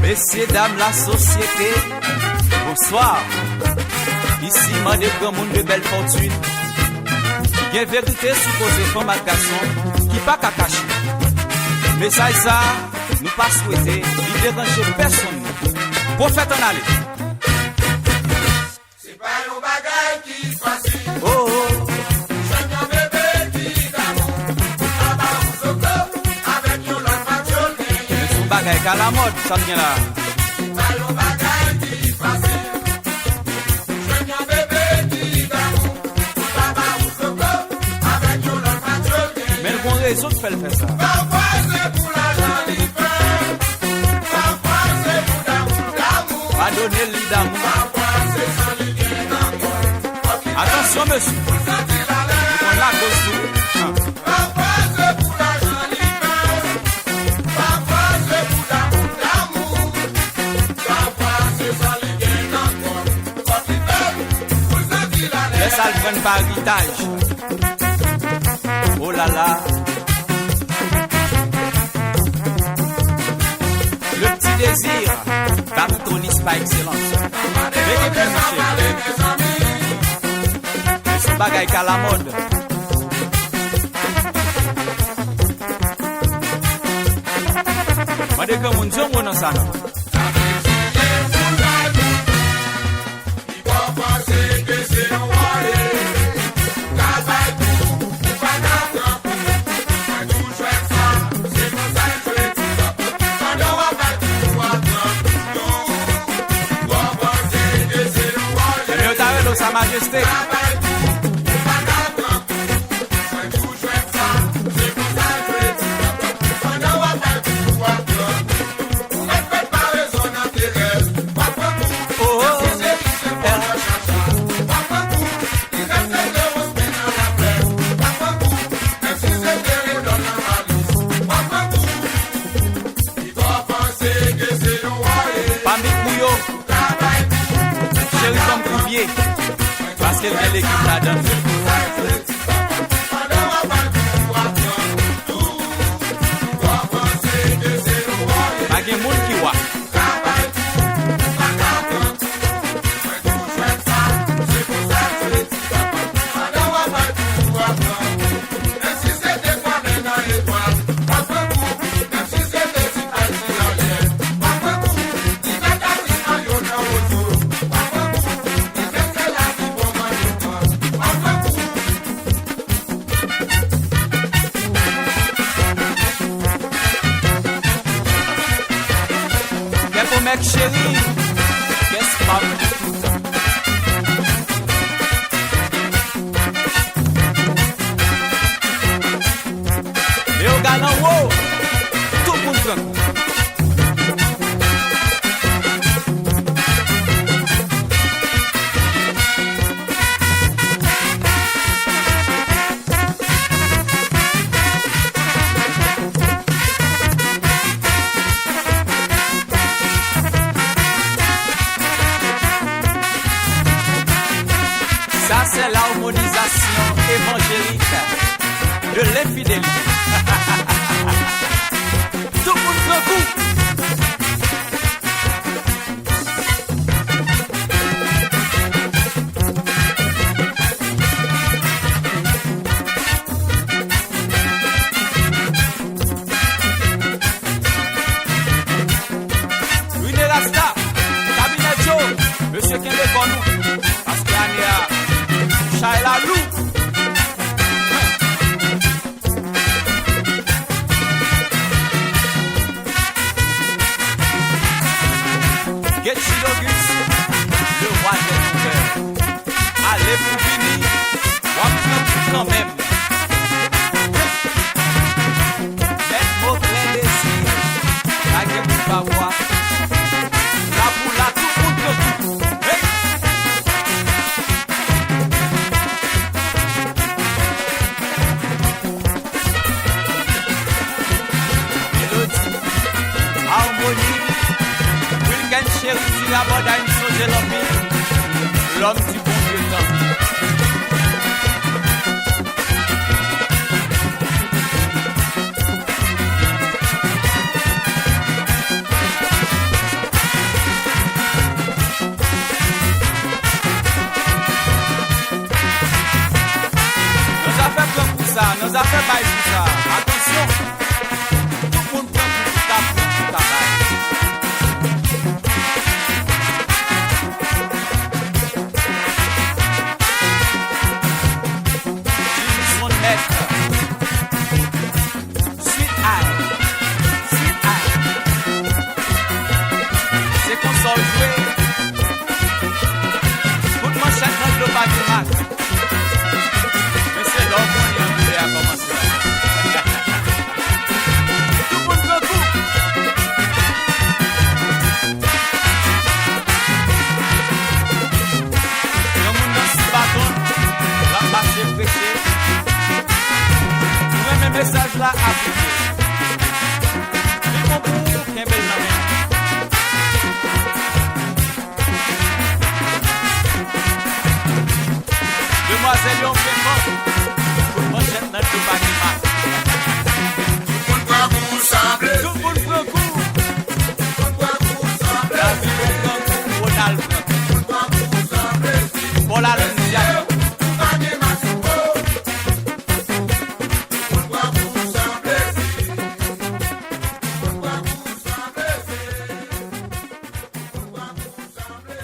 Messieurs, dames, la société, bonsoir. Ici, man de grand monde de belle fortune. Il y a vérité supposée femme à garçon qui pas qu'à cacher. Mais ça, nous pas souhaiter, il dérange personne. Prophète en aller. C'est pas nos bagailles qui facile. Oh, oh. Bagay ka la mode, ça vient là. Ballon bagay qui facile. Joigne un bébé qui d'amour. Papa ou coco, avec yon l'autre patron. Mais le bon réseau te fait le faire ça. Parfois c'est pour l'argent l'hiver. Parfois c'est pour d'amour. Pas donner le lit d'amour. Parfois c'est sans lien d'amour. Attention monsieur. Pour sentir la l'air. On la cause tout. Parfois c'est pour l'argent l'hiver. Parfois c'est pour d'amour. Parfois c'est sans lien d'amour. Pour sentir la l'air. Mais ça le prenne par héritage. Oh là là. Le petit désir d'artonise par excellence. Mais c'est bagay qu'à la mode. Moi, de comme on dit, on ça. Sa Majesté. Parce qu'elle vient l'équipe là-dedans. Pas de monde qui voit. Mec chéri, qu'est-ce pas et au gagnant, wow, tout le monde prend. Ça, c'est l'harmonisation évangélique de l'infidélité. Tout le monde prend coup. Louis de Rasta, Cabinet Joe, Monsieur Kende Konou, parce qu'il y a Shaila Lou. Getchi Auguste, le roi des couverts. Allez pour Vini, on quand même. Faites vos pleins désirs, la gueule pour pas voir. La pour la tout pour tout. Hey! Harmonie, week-end chéri, si la mode a une chose et l'homme du bon Dieu temps. faire bail pour ça. Attention. Tout le monde prend pour tout bail. Jimson Maître. Sweet Eye. Sweet Eye. C'est qu'on sort jouer. Toute manchette dans le bâtiment. Mais c'est là qu'on est arrivé à commencer. Tout le monde veut coup. Le monde dans ce bâton, la marche prêchée. Nous même message là appliqué. Les concours, qu'un bel jamais. Demoiselle, on fait mort. Tout le monde jette dans le bâtiment. Tout le monde prend pour sembler. Tout le monde prend coup. Tout le monde prend pour sembler. La vie, on prend coup. Ronald prend coup. Tout le monde prend pour sembler. Paul Allen Diallo. Panier Massimo. Tout le monde prend pour sembler. Tout le monde prend pour sembler. Tout le monde prend pour sembler.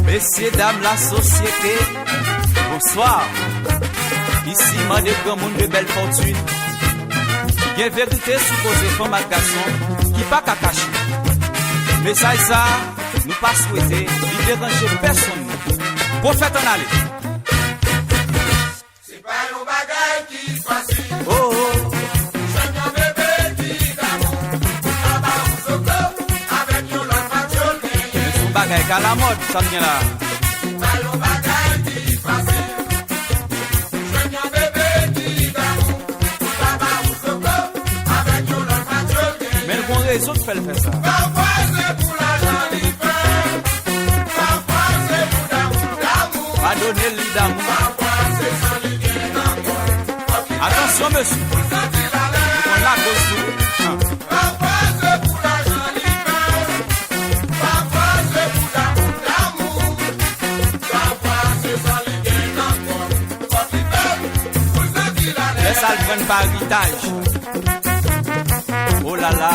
Messieurs, dames, la société, bonsoir. Ici, Mandé Grand Monde de belle fortune. Il y a vérité supposée comme un garçon qui pas qu'à cacher. Mais ça, nous pas souhaiter, il déranger personne. Prophète en aller. C'est pas nos bagailles qui facile. Oh, oh. J'aime un bébé qui d'amour. Papa ou Soko, avec nous l'autre patrol. Mais son bagage à la mode, ça vient là. C'est pas nos bagailles qui facile. J'aime un bébé qui d'amour. Papa ou Soko, avec nous l'autre patrol. Mais le bon réseau de faire ça. Parfois c'est pour l'argent il fait. Parfois c'est pour d'amour. Pas donner le lit d'amour. Parfois c'est sans liquide d'amour. Attention, monsieur. Pour sentir la l'air. On l'a gossé. Parfois c'est pour l'argent il fait. Parfois c'est pour d'amour. Parfois c'est sans liquide d'amour. Pour sentir la l'air. Laisse le prendre par héritage. Oh là là.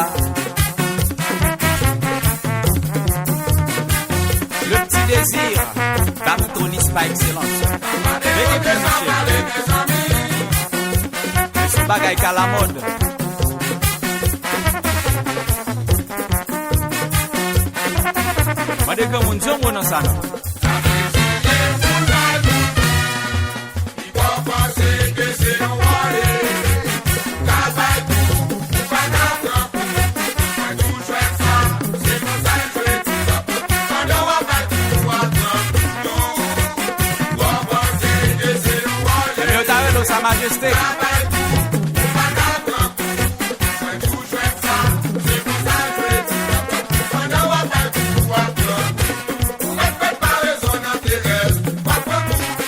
Le petit désir d'Antonis par excellence. Mais qui peut marcher? Mais son bagage qu'à la mode. Moi, dès que mon Dieu, mon ça, non. Mais au taré de Sa Majesté.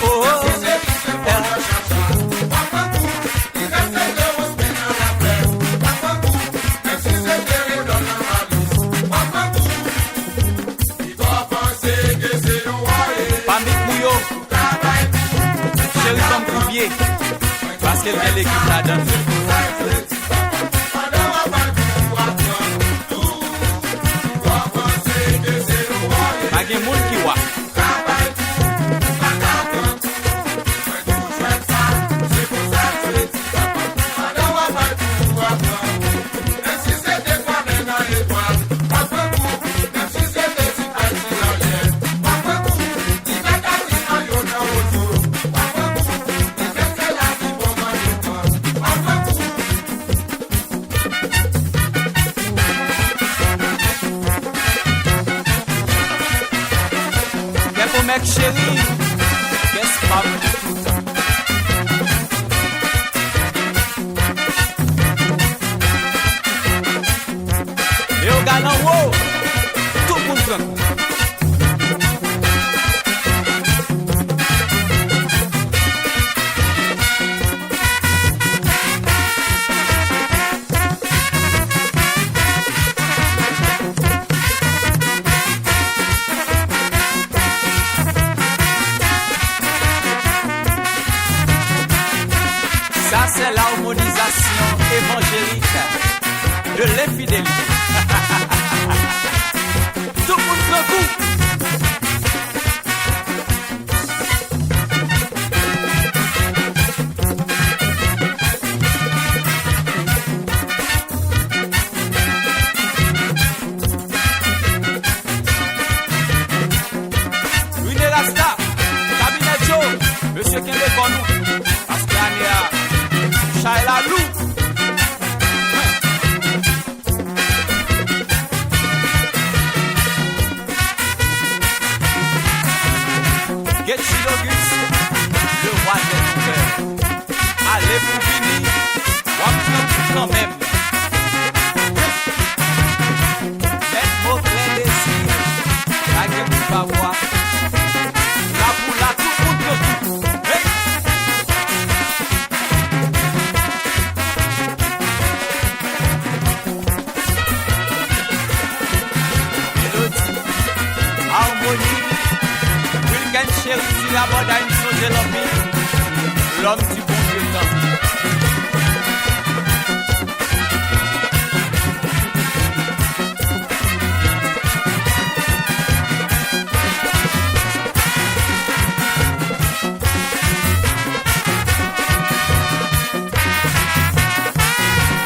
Oh, oh. Pamik Mouyo. Chéri comme Coupier. Parce qu'elle vient l'équipe là-dedans. Pas de monde qui voit. Quel beau mec chéri. Qu'est-ce pas et au galant, wow. Tout le monde prend. c'est l'harmonisation évangélique de l'infidélité. Tout le monde prend coup. Monsieur qui est pour nous, parce qu'il y a Shaila Lou. Getchi Logus, le roi des nouvelles. Allez pour finir, on prend quand même. Net mauvais désir, la gueule du pavois. La pour la tout contre tout. Weekend chéri, si la bonne a une chose de l'homme du bon Dieu tant.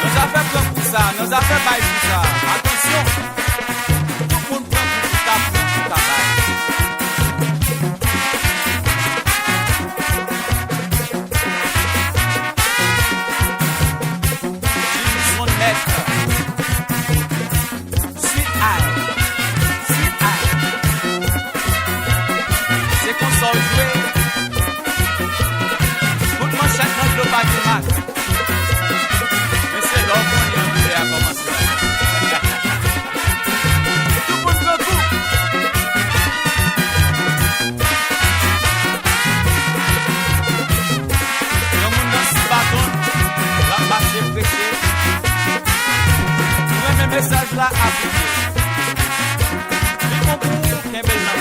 Nos affaires prennent pour ça, nos affaires baillent pour ça. Attention, tout le monde prend pour ta baille. C'est qu'on s'en jouer. Tout le monde chante dans le bâtiment. Mais c'est là qu'on est arrivé à commencer. Tout le monde veut coup. Le monde dans ce bâton, la marche est prêchée. Le message là a appliqué. Les concours, qu'un bel nom.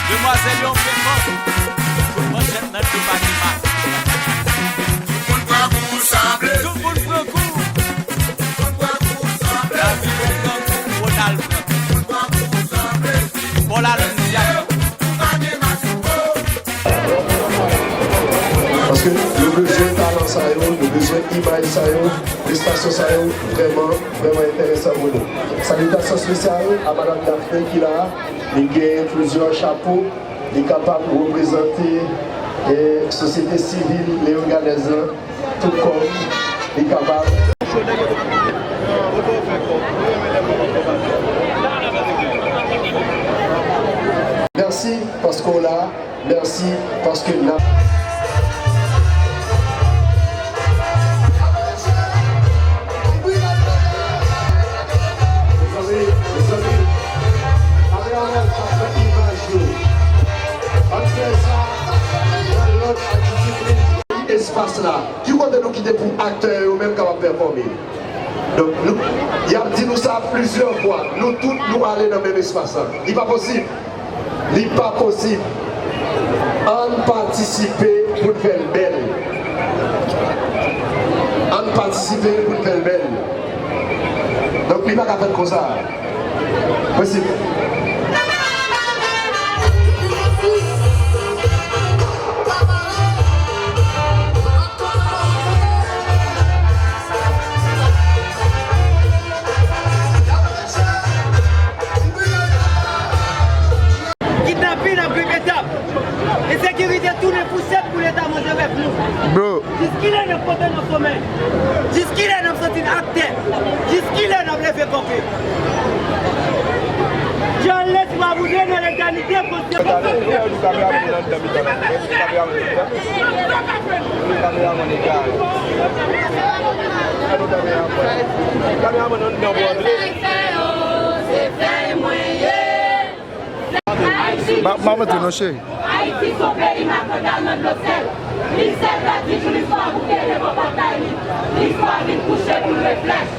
Demoiselle, on fait mort. Tout le monde jette notre bâtiment. Tout le monde prend pour sembler. Tout le monde prend coup. Tout le monde prend pour sembler. La vie est prend coup. Ronald prend coup. Tout le monde prend pour sembler. Pour la lundiaque. Parce que le besoin de talent, ça le besoin d'image, ça prestation, ça vraiment intéressant pour nous. Salutations spéciales à Madame Daphné qui là, il gagne plusieurs chapeaux, il est capable de représenter la société civile, les organisateurs, tout comme il est capable. Merci parce qu'on l'a, merci parce que là. Espace là, qui compte nous quitter pour acteurs ou même capables de performer. Donc, il a dit nous ça plusieurs fois. Nous tous nous aller dans le même espace là. Il n'est pas possible. Il n'est pas possible. On participer pour faire belle. On participer pour faire belle. Donc, il n'est pas qu'à faire comme ça. Possible. Insécurité, tous les poussettes pour l'État manger avec nous. Bro. Jusqu'il est dans côté de nos sommets. Jusqu'il est dans sortie acteur. Jusqu'il est dans le fait copier. Je laisse pas vous donner l'égalité pour ce Maman, tu es chérie. Haïti, son pays n'a pas dans le sel. L'histoire a dit que l'histoire vous qu'elle est votre bataille. L'histoire vient coucher pour les flèches.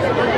Não,